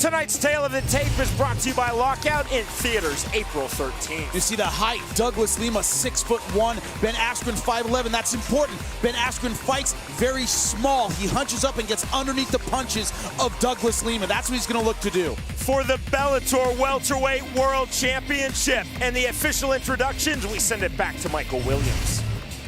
Tonight's Tale of the Tape is brought to you by Lockout in theaters April 13th. You see the height, Douglas Lima, 6'1", Ben Askren, 5'11". That's important. Ben Askren fights very small. He hunches up and gets underneath the punches of Douglas Lima. That's what he's going to look to do. For the Bellator Welterweight World Championship and the official introductions, we send it back to Michael Williams.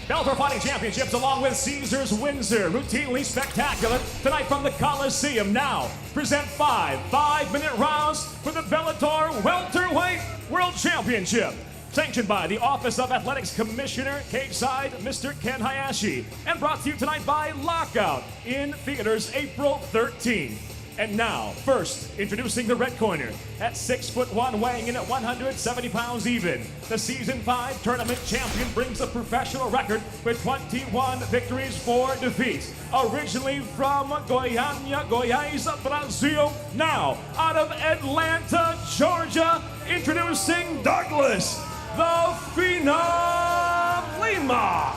Bellator Fighting Championships along with Caesars Windsor, routinely spectacular. Tonight from the Coliseum now, present 5-minute rounds for the Bellator Welterweight World Championship. Sanctioned by the Office of Athletics Commissioner, Cageside, Mr. Ken Hayashi. And brought to you tonight by Lockout in theaters April 13th. And now, first, introducing the red corner. At 6'1", weighing in at 170 pounds even. The Season 5 tournament champion brings a professional record with 21 victories, 4 defeats. Originally from Goiânia, Goiás, Brazil. Now, out of Atlanta, Georgia, introducing Douglas, the Phenom Lima.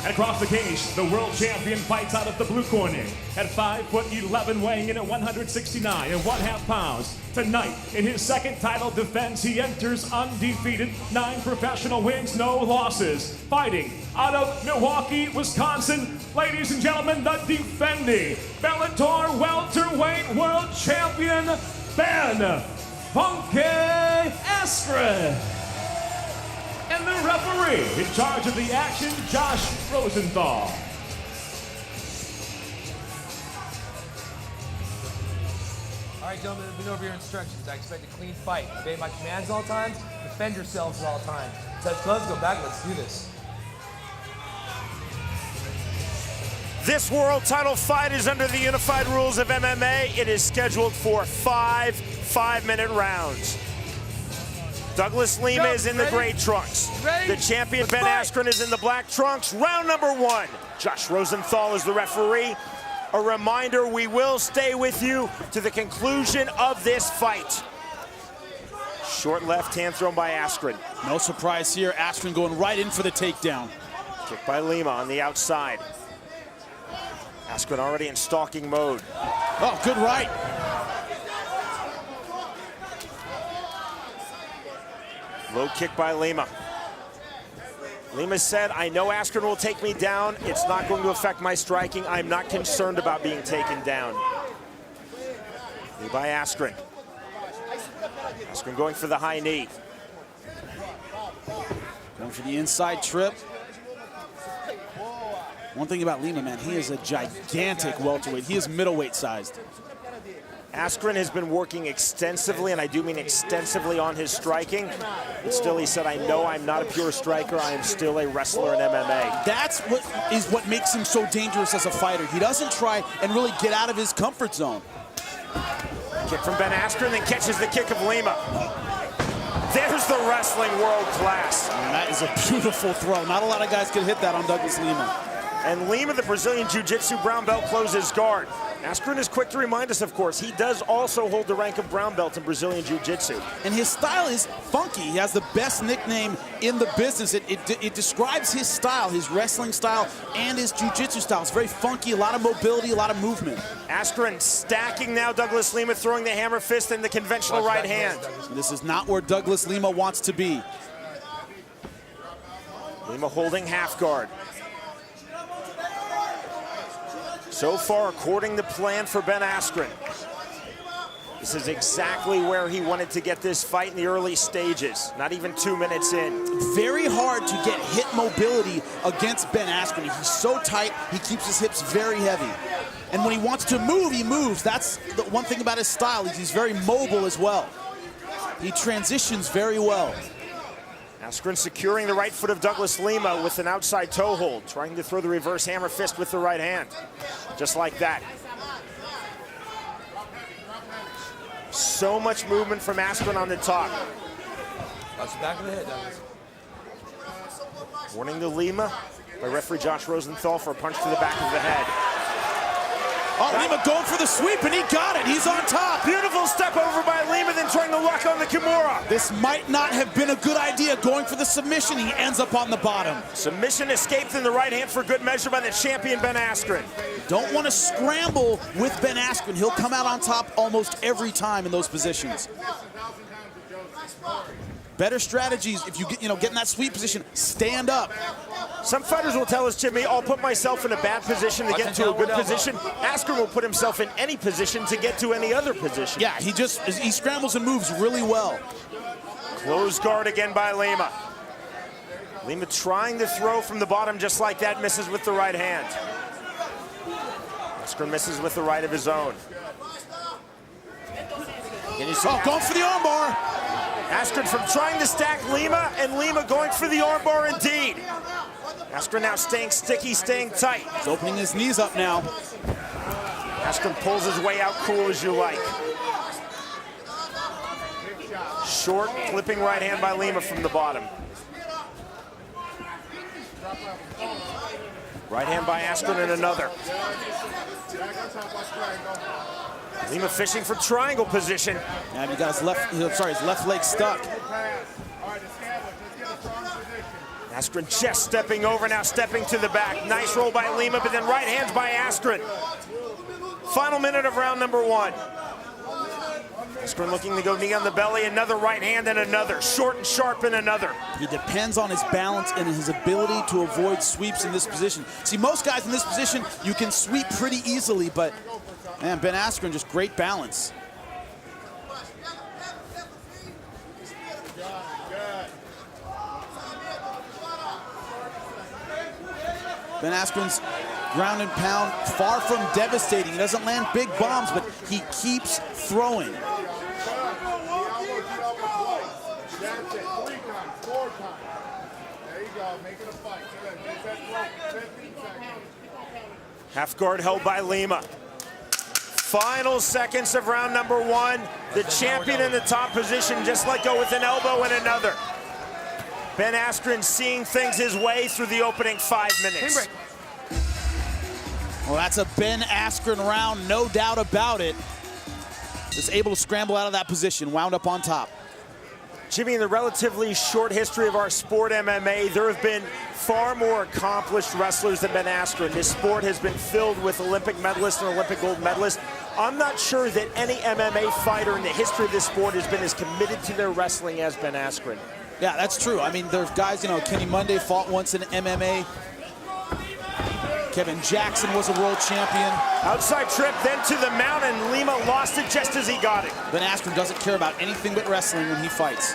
And across the cage, the world champion fights out of the blue corner. At 5'11", weighing in at 169.5 pounds. Tonight, in his second title defense, he enters undefeated, 9 professional wins, no losses. Fighting out of Milwaukee, Wisconsin, ladies and gentlemen, the defending Bellator Welterweight World Champion, Ben "Funky" ASKREN. And the referee in charge of the action, Josh Rosenthal. All right, gentlemen, been over your instructions. I expect a clean fight. Obey my commands all times. Defend yourselves at all times. Touch gloves, go back. Let's do this. This world title fight is under the unified rules of MMA. It is scheduled for 5-minute rounds. Douglas Lima is in the gray trunks. The champion Ben Askren is in the black trunks. Round number 1. Josh Rosenthal is the referee. A reminder, we will stay with you to the conclusion of this fight. Short left hand thrown by Askren. No surprise here. Askren going right in for the takedown. Kick by Lima on the outside. Askren already in stalking mode. Oh, good right. Low kick by Lima. Lima said, I know Askren will take me down. It's not going to affect my striking. I'm not concerned about being taken down. Knee by Askren. Askren going for the high knee. Going for the inside trip. One thing about Lima, man, he is a gigantic welterweight. He is middleweight sized. Askren has been working extensively, and I do mean extensively, on his striking. But still, he said, I know I'm not a pure striker. I am still a wrestler in MMA. That's what makes him so dangerous as a fighter. He doesn't try and really get out of his comfort zone. Kick from Ben Askren, then catches the kick of Lima. There's the wrestling world class. And that is a beautiful throw. Not a lot of guys can hit that on Douglas Lima. And Lima, the Brazilian Jiu-Jitsu brown belt, closes guard. Askren is quick to remind us, of course, he does also hold the rank of brown belt in Brazilian Jiu-Jitsu. And his style is funky. He has the best nickname in the business. It describes his style, his wrestling style, and his Jiu-Jitsu style. It's very funky, a lot of mobility, a lot of movement. Askren stacking now. Douglas Lima throwing the hammer fist and the conventional right hand. This is not where Douglas Lima wants to be. Lima holding half guard. So far, according to plan for Ben Askren, this is exactly where he wanted to get this fight in the early stages, not even 2 minutes in. Very hard to get hip mobility against Ben Askren. He's so tight, he keeps his hips very heavy. And when he wants to move, he moves. That's the one thing about his style. He's very mobile as well. He transitions very well. Askren securing the right foot of Douglas Lima with an outside toe hold, trying to throw the reverse hammer fist with the right hand. Just like that. So much movement from Askren on the top. Watch the back of the head, Douglas. Warning to Lima by referee Josh Rosenthal for a punch to the back of the head. Oh, Lima going for the sweep, and he got it. He's on top. Beautiful step over by Lima, then trying to lock on the Kimura. This might not have been a good idea, going for the submission. He ends up on the bottom. Submission escaped in the right hand for good measure by the champion, Ben Askren. Don't want to scramble with Ben Askren. He'll come out on top almost every time in those positions. Better strategies, if you get in that sweep position, stand up. Some fighters will tell us, Jimmy, I'll put myself in a bad position to get to a good position. Askren will put himself in any position to get to any other position. Yeah, he scrambles and moves really well. Closed guard again by Lima. Lima trying to throw from the bottom just like that, misses with the right hand. Askren misses with the right of his own. Going for the armbar. Askren from trying to stack Lima, and Lima going for the armbar indeed. Askren now staying sticky, staying tight. He's opening his knees up now. Askren pulls his way out cool as you like. Short, flipping right hand by Lima from the bottom. Right hand by Askren and another. Lima fishing for triangle position. And he got his left leg stuck. Askren just stepping over, now stepping to the back. Nice roll by Lima, but then right hands by Askren. Final minute of round number 1. Askren looking to go knee on the belly, another right hand and another. Short and sharp and another. He depends on his balance and his ability to avoid sweeps in this position. See, most guys in this position, you can sweep pretty easily, but man, Ben Askren, just great balance. Ben Askren's ground and pound, far from devastating. He doesn't land big bombs, but he keeps throwing. Half guard held by Lima. Final seconds of round number 1. The champion in the top position just let go with an elbow and another. Ben Askren seeing things his way through the opening 5 minutes. Well, that's a Ben Askren round, no doubt about it. Just able to scramble out of that position, wound up on top. Jimmy, in the relatively short history of our sport, MMA, there have been far more accomplished wrestlers than Ben Askren. This sport has been filled with Olympic medalists and Olympic gold medalists. I'm not sure that any MMA fighter in the history of this sport has been as committed to their wrestling as Ben Askren. Yeah, that's true. I mean, there's guys, Kenny Monday fought once in MMA. Kevin Jackson was a world champion. Outside trip, then to the mount, and Lima lost it just as he got it. Ben Askren doesn't care about anything but wrestling when he fights.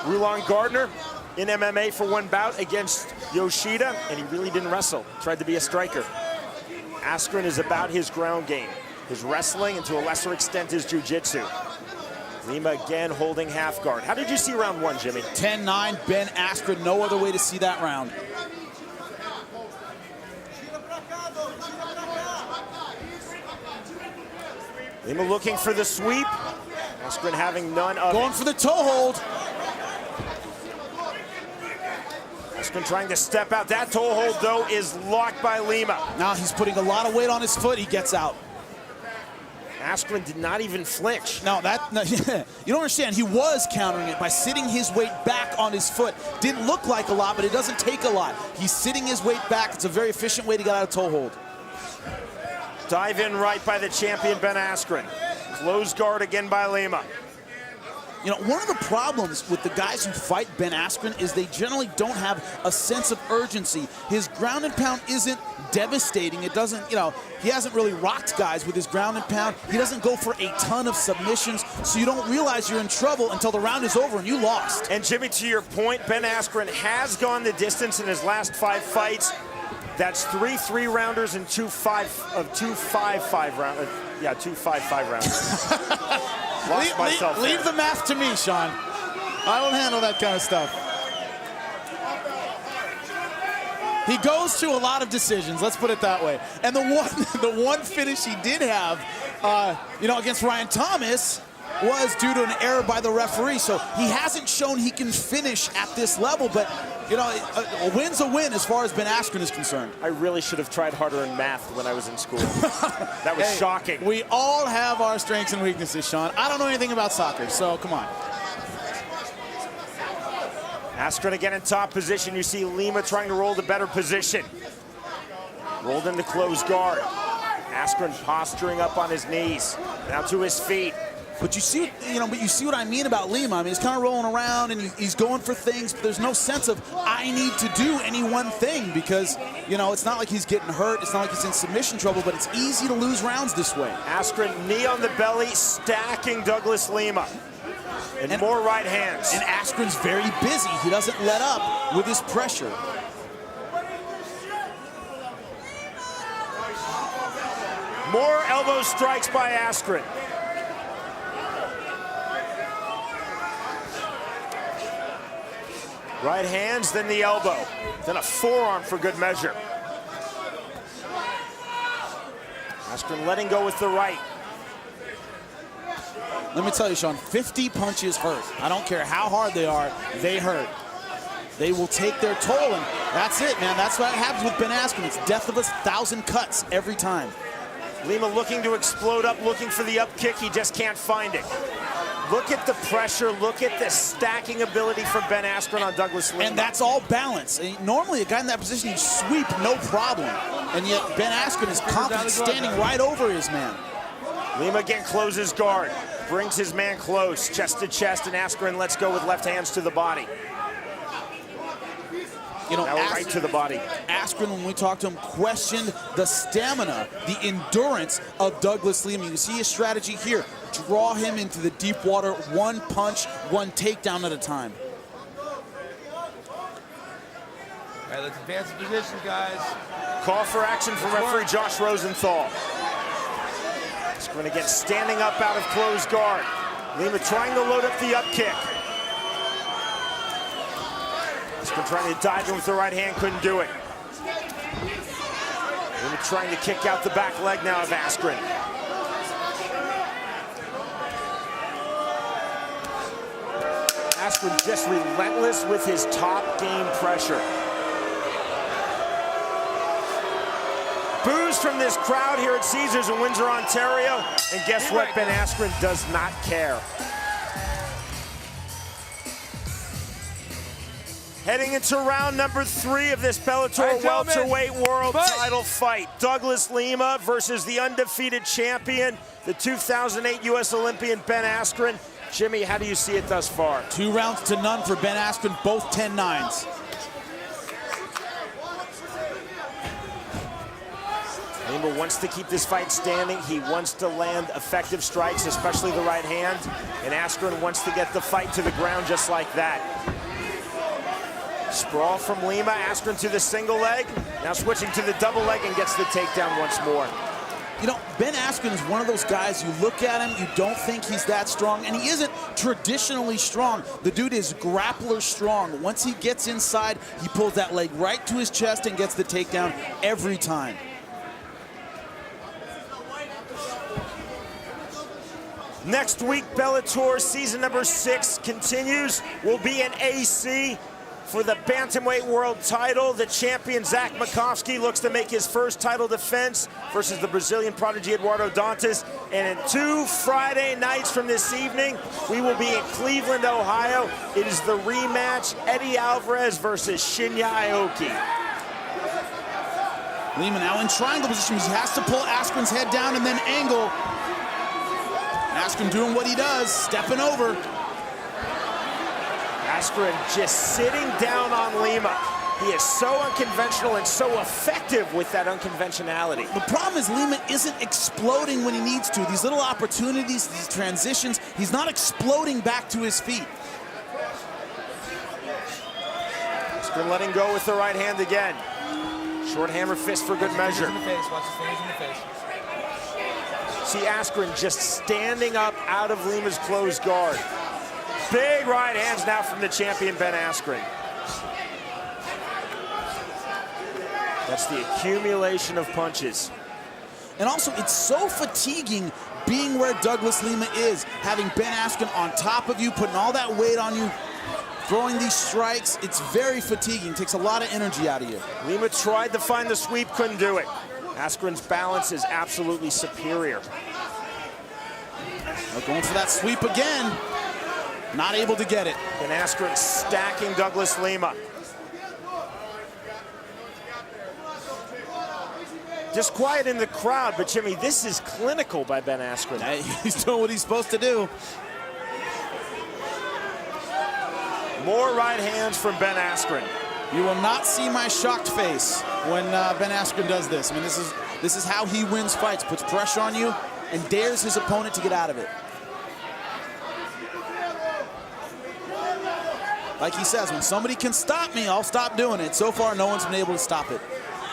Rulon Gardner in MMA for one bout against Yoshida, and he really didn't wrestle. Tried to be a striker. Askren is about his ground game, his wrestling, and to a lesser extent his jiu-jitsu. Lima again holding half guard. How did you see round 1, Jimmy? 10-9, Ben Askren, no other way to see that round. Lima looking for the sweep. Askren having none of Going it. for the toe hold. Askren trying to step out. That toe hold, though, is locked by Lima. Now he's putting a lot of weight on his foot. He gets out. Askren did not even flinch. No, you don't understand. He was countering it by sitting his weight back on his foot. Didn't look like a lot, but it doesn't take a lot. He's sitting his weight back. It's a very efficient way to get out of toe hold. Dive in right by the champion, Ben Askren. Closed guard again by Lima. One of the problems with the guys who fight Ben Askren is they generally don't have a sense of urgency. His ground and pound isn't devastating. It doesn't, he hasn't really rocked guys with his ground and pound. He doesn't go for a ton of submissions, so you don't realize you're in trouble until the round is over and you lost. And Jimmy, to your point, Ben Askren has gone the distance in his last 5 fights. That's 3 3-rounders and 2 5-5 rounders. Yeah, 2 5-5 rounders. Leave the math to me, Sean. I don't handle that kind of stuff. He goes to a lot of decisions, let's put it that way. And the one finish he did have, against Ryan Thomas, was due to an error by the referee, so he hasn't shown he can finish at this level, but you know, a win's a win as far as Ben Askren is concerned. I really should have tried harder in math when I was in school. That was shocking. We all have our strengths and weaknesses, Sean. I don't know anything about soccer, so come on. Askren again in top position. You see Lima trying to roll to better position. Rolled into close guard. Askren posturing up on his knees. Now to his feet. But you see, you see what I mean about Lima. I mean, he's kind of rolling around and he's going for things, but there's no sense of I need to do any one thing because, you know, it's not like he's getting hurt. It's not like he's in submission trouble, but it's easy to lose rounds this way. Askren, knee on the belly, stacking Douglas Lima. And more right hands. And Askren's very busy. He doesn't let up with his pressure. More elbow strikes by Askren. Right hands, then the elbow. Then a forearm for good measure. Askren letting go with the right. Let me tell you, Sean, 50 punches hurt. I don't care how hard they are, they hurt. They will take their toll, and that's it, man. That's what happens with Ben Askren. It's death of 1,000 cuts every time. Lima looking to explode up, looking for the up kick. He just can't find it. Look at the pressure. Look at the stacking ability from Ben Askren on Douglas Lima. And that's all balance. Normally, a guy in that position, you sweep, no problem. And yet, Ben Askren is confident, standing right over his man. Lima again closes guard. Brings his man close, chest to chest, and Askren lets go with left hands to the body. You know, right to the body. Askren, when we talked to him, questioned the stamina, the endurance of Douglas Lima. You can see his strategy here. Draw him into the deep water, one punch, one takedown at a time. All right, let's advance the position, guys. Call for action from referee Josh Rosenthal. Askren again standing up out of closed guard. Lima trying to load up the up kick. Askren trying to dive in with the right hand, couldn't do it. Lima trying to kick out the back leg now of Askren. Askren just relentless with his top game pressure. Boos from this crowd here at Caesars in Windsor, Ontario. And guess what? Ben Askren does not care. Heading into round number 3 of this Bellator welterweight world title fight. Douglas Lima versus the undefeated champion, the 2008 U.S. Olympian Ben Askren. Jimmy, how do you see it thus far? 2 rounds to none for Ben Askren, both 10-9s. Lima wants to keep this fight standing. He wants to land effective strikes, especially the right hand. And Askren wants to get the fight to the ground just like that. Sprawl from Lima, Askren to the single leg. Now switching to the double leg and gets the takedown once more. You know, Ben Askren is one of those guys, you look at him, you don't think he's that strong, and he isn't traditionally strong. The dude is grappler strong. Once he gets inside, he pulls that leg right to his chest and gets the takedown every time. Next week, Bellator season number 6 continues. We'll be in AC for the bantamweight world title. The champion, Zach Makovsky, looks to make his first title defense versus the Brazilian prodigy, Eduardo Dantas. And in 2 Friday nights from this evening, we will be in Cleveland, Ohio. It is the rematch, Eddie Alvarez versus Shinya Aoki. Lima now in triangle position. He has to pull Askren's head down and then angle. Askren doing what he does, stepping over. Askren just sitting down on Lima. He is so unconventional and so effective with that unconventionality. The problem is Lima isn't exploding when he needs to. These little opportunities, these transitions, he's not exploding back to his feet. Askren letting go with the right hand again. Short hammer fist for good measure. In the face. Watch his fingers in the face. See Askren just standing up out of Lima's closed guard. Big right hands now from the champion, Ben Askren. That's the accumulation of punches. And also, it's so fatiguing being where Douglas Lima is, having Ben Askren on top of you, putting all that weight on you, throwing these strikes. It's very fatiguing. It takes a lot of energy out of you. Lima tried to find the sweep, couldn't do it. Askren's balance is absolutely superior. Going for that sweep again. Not able to get it. Ben Askren stacking Douglas Lima. Disquiet in the crowd, but Jimmy, this is clinical by Ben Askren. He's doing what he's supposed to do. More right hands from Ben Askren. You will not see my shocked face when Ben Askren does this. I mean, this is how he wins fights. Puts pressure on you and dares his opponent to get out of it. Like he says, when somebody can stop me, I'll stop doing it. So far, no one's been able to stop it.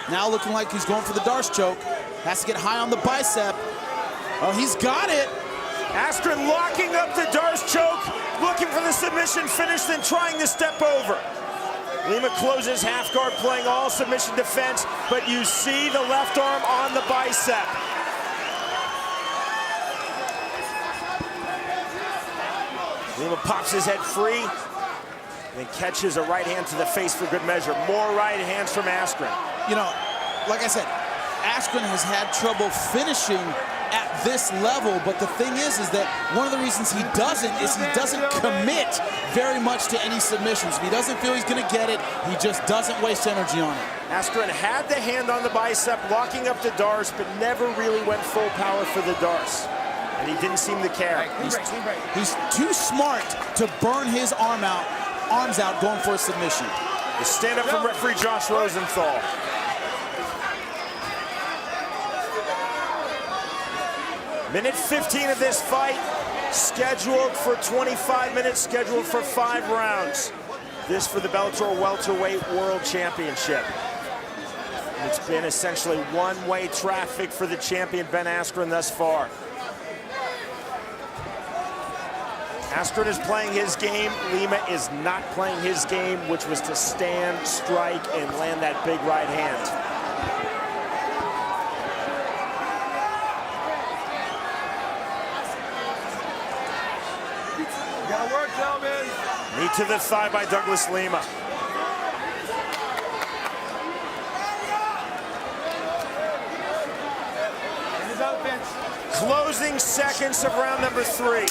Now looking like he's going for the Darce choke. Has to get high on the bicep. Oh, he's got it. Askren locking up the Darce choke, looking for the submission finish, then trying to step over. Lima closes half guard, playing all submission defense, but you see the left arm on the bicep. Lima pops his head free, then catches a right hand to the face for good measure. More right hands from Askren. You know, like I said, Askren has had trouble finishing at this level, but the thing is that one of the reasons he doesn't is he doesn't commit very much to any submissions. If he doesn't feel he's gonna get it, he just doesn't waste energy on it. Askren had the hand on the bicep, locking up the Darce, but never really went full power for the Darce. And he didn't seem to care. He's too smart to burn his arms out going for a submission. The stand up from referee Josh Rosenthal. Minute 15 of this fight, scheduled for 25 minutes, scheduled for 5 rounds. This for the Bellator Welterweight World Championship. It's been essentially one-way traffic for the champion Ben Askren thus far. Askren is playing his game. Lima is not playing his game, which was to stand, strike, and land that big right hand. Gotta work, gentlemen. Knee to the thigh by Douglas Lima. Closing seconds of round number 3.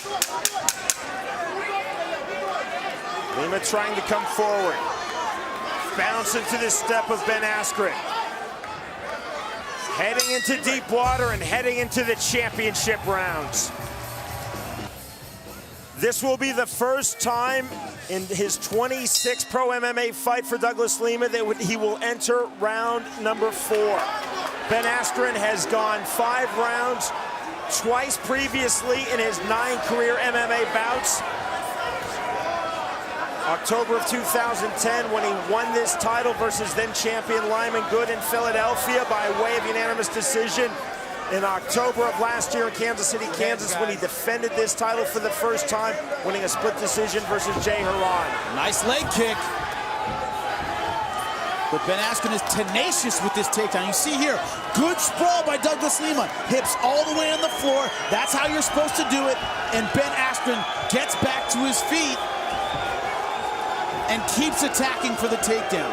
Lima trying to come forward. Bounce into the step of Ben Askren. Heading into deep water and heading into the championship rounds. This will be the first time in his 26th pro MMA fight for Douglas Lima that he will enter round number 4. Ben Askren has gone 5 rounds twice previously in his 9 career MMA bouts. October of 2010 when he won this title versus then champion Lyman Good in Philadelphia by way of unanimous decision. In October of last year in Kansas City, Kansas, when he defended this title for the first time, winning a split decision versus Jay Haran. Nice leg kick. But Ben Askren is tenacious with this takedown. You see here, good sprawl by Douglas Lima. Hips all the way on the floor. That's how you're supposed to do it. And Ben Askren gets back to his feet and keeps attacking for the takedown.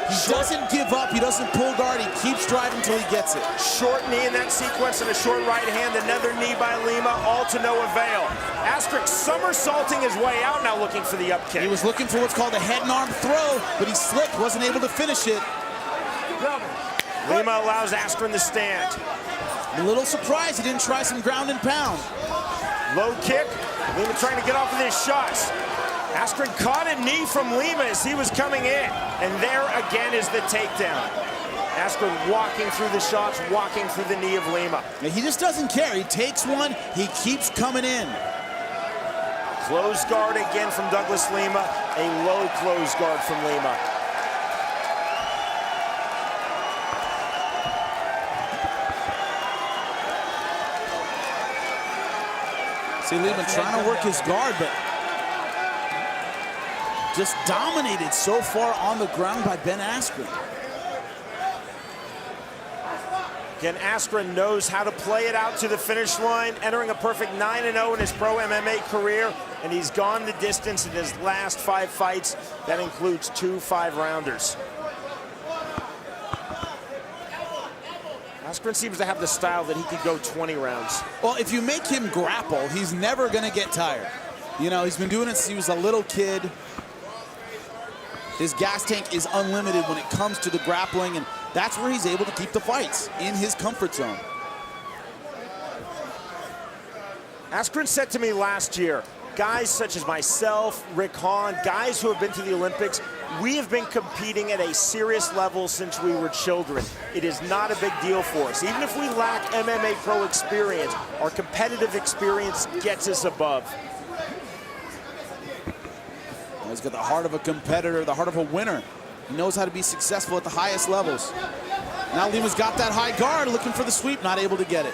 He doesn't give up, he doesn't pull guard, he keeps driving until he gets it. Short knee in that sequence and a short right hand, another knee by Lima, all to no avail. Askren somersaulting his way out now looking for the up kick. He was looking for what's called a head and arm throw, but he slipped, wasn't able to finish it. Lima allows Askren to stand. I'm a little surprised he didn't try some ground and pound. Low kick, Lima trying to get off of his shots. Askren caught a knee from Lima as he was coming in. And there again is the takedown. Askren walking through the shots, walking through the knee of Lima. He just doesn't care. He takes one, he keeps coming in. Close guard again from Douglas Lima. A low close guard from Lima. See Lima trying to work his guard, but just dominated so far on the ground by Ben Askren. Again, ASKREN knows how to play it out to the finish line, entering a perfect 9-0 in his pro MMA career, and he's gone the distance in his last 5 fights. That includes 2 5-rounders. ASKREN seems to have the style that he could go 20 rounds. Well, if you make him grapple, he's never going to get tired. You know, he's been doing it since he was a little kid. His gas tank is unlimited when it comes to the grappling, and that's where he's able to keep the fights, in his comfort zone. ASKREN said to me last year, guys such as myself, Rick Hahn, guys who have been to the Olympics, we have been competing at a serious level since we were children. It is not a big deal for us. Even if we lack MMA pro experience, our competitive experience gets us above. He's got the heart of a competitor, the heart of a winner. He knows how to be successful at the highest levels. Now Lima's got that high guard, looking for the sweep, not able to get it.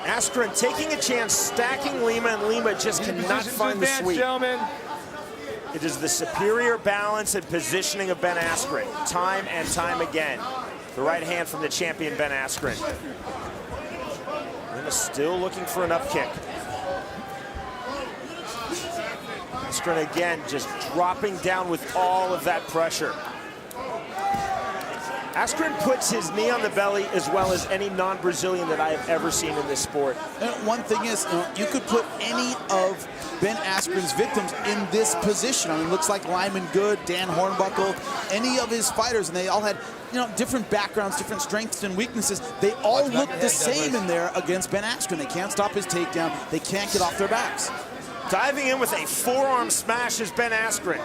ASKREN taking a chance, stacking Lima, and Lima just cannot find the sweep. Gentlemen. It is the superior balance and positioning of Ben ASKREN, time and time again. The right hand from the champion, Ben ASKREN. Lima still looking for an up kick. ASKREN again just dropping down with all of that pressure. ASKREN puts his knee on the belly as well as any non-Brazilian that I have ever seen in this sport. And one thing is, you could put any of Ben ASKREN's victims in this position. I mean, looks like Lyman Good, Dan Hornbuckle, any of his fighters, and they all had, you know, different backgrounds, different strengths and weaknesses. They all look the same in there against Ben ASKREN. They can't stop his takedown. They can't get off their backs. Diving in with a forearm smash is Ben ASKREN.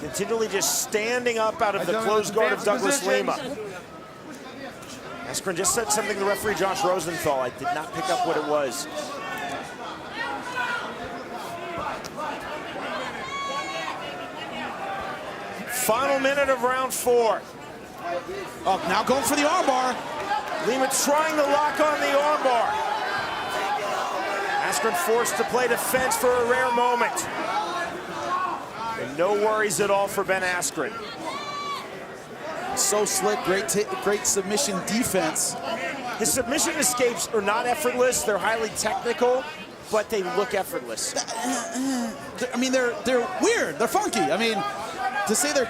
Continually just standing up out of the closed guard of Douglas Lima. ASKREN just said something to referee Josh Rosenthal. I did not pick up what it was. Final minute of round 4. Oh, now going for the armbar. Lima trying to lock on the armbar. ASKREN forced to play defense for a rare moment. And no worries at all for Ben ASKREN. So slick, great submission defense. His submission escapes are not effortless. They're highly technical, but they look effortless. I mean, they're weird. They're funky. I mean, to say they're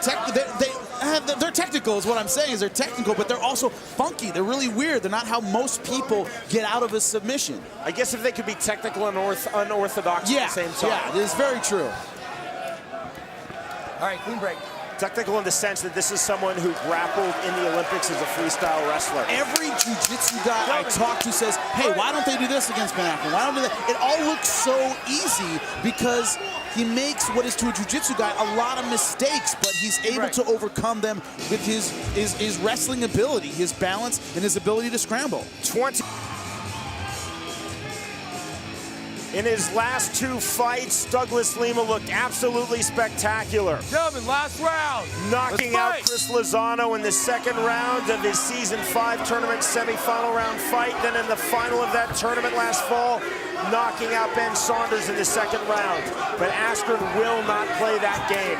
technical is what I'm saying. Is they're technical, but they're also funky. They're really weird. They're not how most people get out of a submission. I guess if they could be technical and unorthodox at the same time. Yeah, it is very true. All right, clean break. Technical in the sense that this is someone who grappled in the Olympics as a freestyle wrestler. Every jiu-jitsu guy I talk to says, hey, why don't they do this against Ben ASKREN? Why don't they do that? It all looks so easy because he makes what is to a jiu-jitsu guy a lot of mistakes, but he's able to overcome them with his wrestling ability, his balance, and his ability to scramble. In his last 2 fights, Douglas Lima looked absolutely spectacular. Gentlemen, last round. Knocking out Chris Lozano in the 2nd round of his Season 5 tournament semifinal round fight. Then in the final of that tournament last fall, knocking out Ben Saunders in the 2nd round. But ASKREN will not play that game.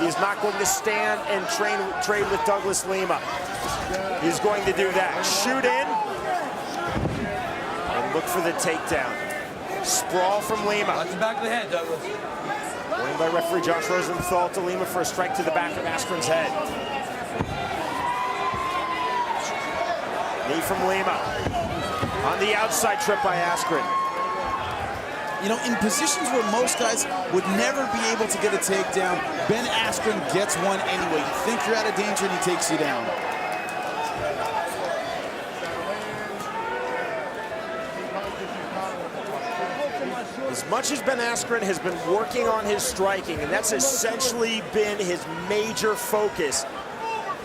He is not going to stand and trade with Douglas Lima. He's going to do that. Shoot in and look for the takedown. Sprawl from Lima. Watch the back of the head, Douglas. Warning by referee Josh Rosenthal to Lima for a strike to the back of ASKREN's head. Knee from Lima. On the outside trip by ASKREN. You know, in positions where most guys would never be able to get a takedown, Ben ASKREN gets one anyway. You think you're out of danger and he takes you down. As much as Ben ASKREN has been working on his striking, and that's essentially been his major focus,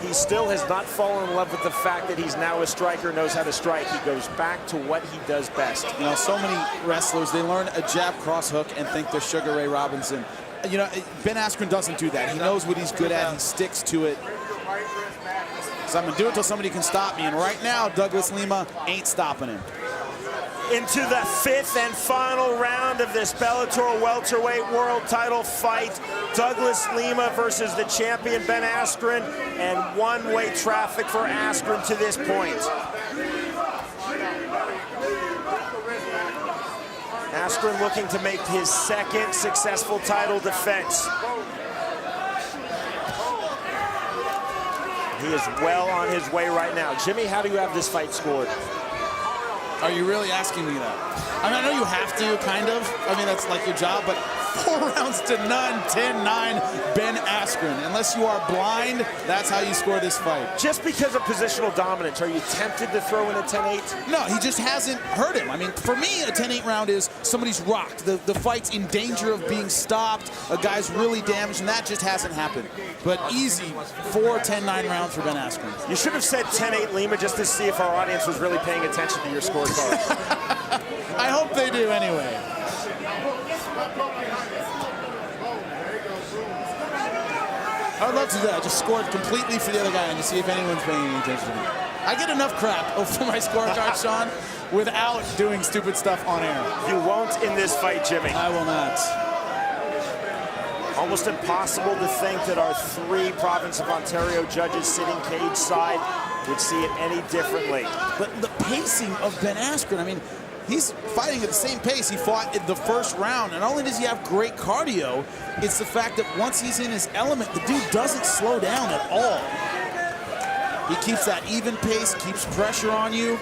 he still has not fallen in love with the fact that he's now a striker, knows how to strike. He goes back to what he does best. You know, so many wrestlers, they learn a jab cross hook and think they're Sugar Ray Robinson. You know, Ben ASKREN doesn't do that. He knows what he's good at. He sticks to it. So I'm going to do it until somebody can stop me. And right now, Douglas Lima ain't stopping him. Into the 5th and final round of this Bellator welterweight world title fight. Douglas Lima versus the champion Ben ASKREN, and one-way traffic for ASKREN to this point. Askren looking to make his second successful title defense. He is well on his way right now. Jimmy, how do you have this fight scored? Are you really asking me that? I mean, I know you have to, kind of. I mean, that's like your job, but 4 rounds to none, 10-9, Ben Askren. Unless you are blind, that's how you score this fight. Just because of positional dominance, are you tempted to throw in a 10-8? No, he just hasn't hurt him. I mean, for me, a 10-8 round is somebody's rocked. The fight's in danger of being stopped. A guy's really damaged, and that just hasn't happened. But easy, 4 10-9 rounds for Ben Askren. You should have said 10-8 Lima just to see if our audience was really paying attention to your scorecard. I hope they do anyway. I would love to do that. Just score it completely for the other guy and just see if anyone's paying any attention to me. I get enough crap for my scorecard, Sean, without doing stupid stuff on air. You won't in this fight, Jimmy. I will not. Almost impossible to think that our 3 province of Ontario judges sitting cage side would see it any differently. But the pacing of Ben Askren, I mean, he's fighting at the same pace he fought in the first round. And not only does he have great cardio, it's the fact that once he's in his element, the dude doesn't slow down at all. He keeps that even pace, keeps pressure on you.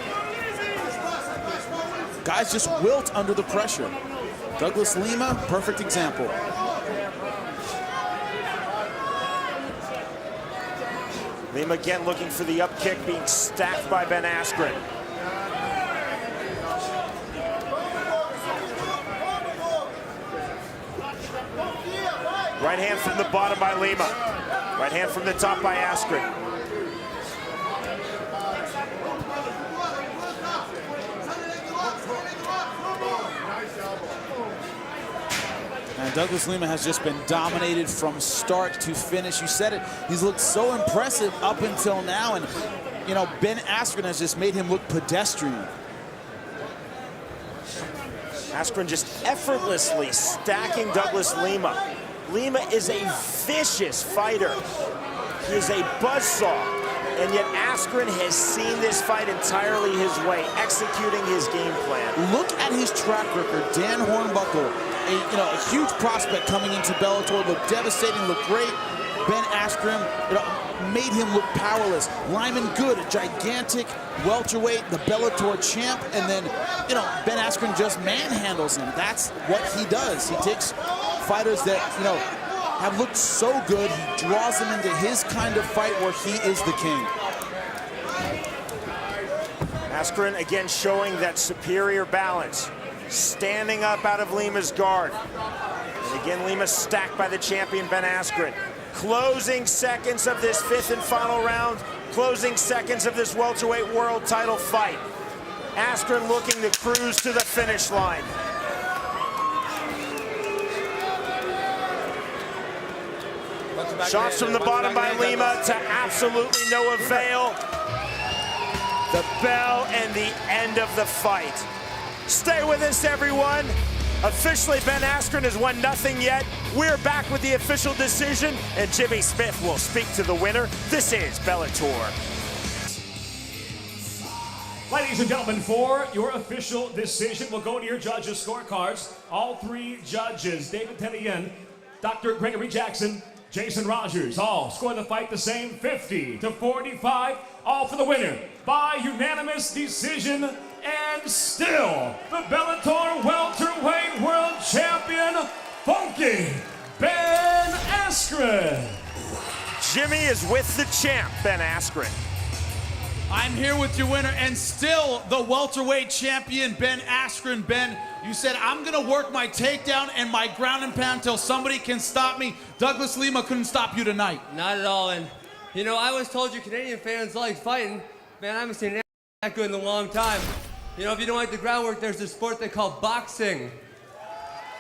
Guys just wilt under the pressure. Douglas Lima, perfect example. Lima again looking for the up kick, being stacked by Ben Askren. Right hand from the bottom by Lima. Right hand from the top by Askren. And Douglas Lima has just been dominated from start to finish. You said it, he's looked so impressive up until now, and you know, Ben Askren has just made him look pedestrian. Askren just effortlessly stacking Douglas Lima. Lima is a vicious fighter. He is a buzzsaw, and yet Askren has seen this fight entirely his way, executing his game plan. Look at his track record. Dan Hornbuckle, a huge prospect coming into Bellator, looked devastating, looked great. Ben Askren, made him look powerless. Lyman Good, a gigantic welterweight, the Bellator champ, and then, Ben Askren just manhandles him. That's what he does. He takes fighters that, have looked so good, he draws them into his kind of fight where he is the king. Askren again showing that superior balance, standing up out of Lima's guard. And again, Lima stacked by the champion Ben Askren. Closing seconds of this 5th and final round, closing seconds of this welterweight world title fight. Askren looking to cruise to the finish line. Shots from the bottom by Lima to absolutely no avail. The bell and the end of the fight. Stay with us, everyone. Officially, Ben Askren has won nothing yet. We're back with the official decision, and Jimmy Smith will speak to the winner. This is Bellator. Ladies and gentlemen, for your official decision, we'll go to your judges' scorecards. All 3 judges, David Tenian, Dr. Gregory Jackson, Jason Rogers, all score the fight the same, 50-45, all for the winner by unanimous decision, and still the Bellator welterweight world champion, Funky Ben Askren. Jimmy is with the champ, Ben Askren. I'm here with your winner and still the welterweight champion, Ben Askren. Ben, you said, I'm going to work my takedown and my ground and pound until somebody can stop me. Douglas Lima couldn't stop you tonight. Not at all. And, I always told you Canadian fans like fighting. Man, I haven't seen that good in a long time. If you don't like the groundwork, there's this sport they call boxing.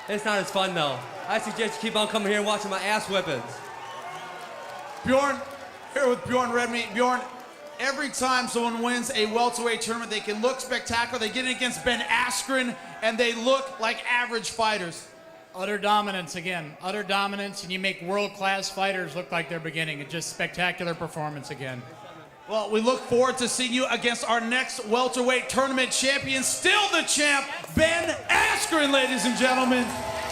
It's not as fun, though. I suggest you keep on coming here and watching my ass whippings. Bjorn, here with Bjorn Redmeat. Bjorn, every time someone wins a welterweight tournament, they can look spectacular. They get it against Ben Askren, and they look like average fighters. Utter dominance again. Utter dominance, and you make world-class fighters look like they're beginning. It's just spectacular performance again. Well, we look forward to seeing you against our next welterweight tournament champion, still the champ, Ben Askren, ladies and gentlemen.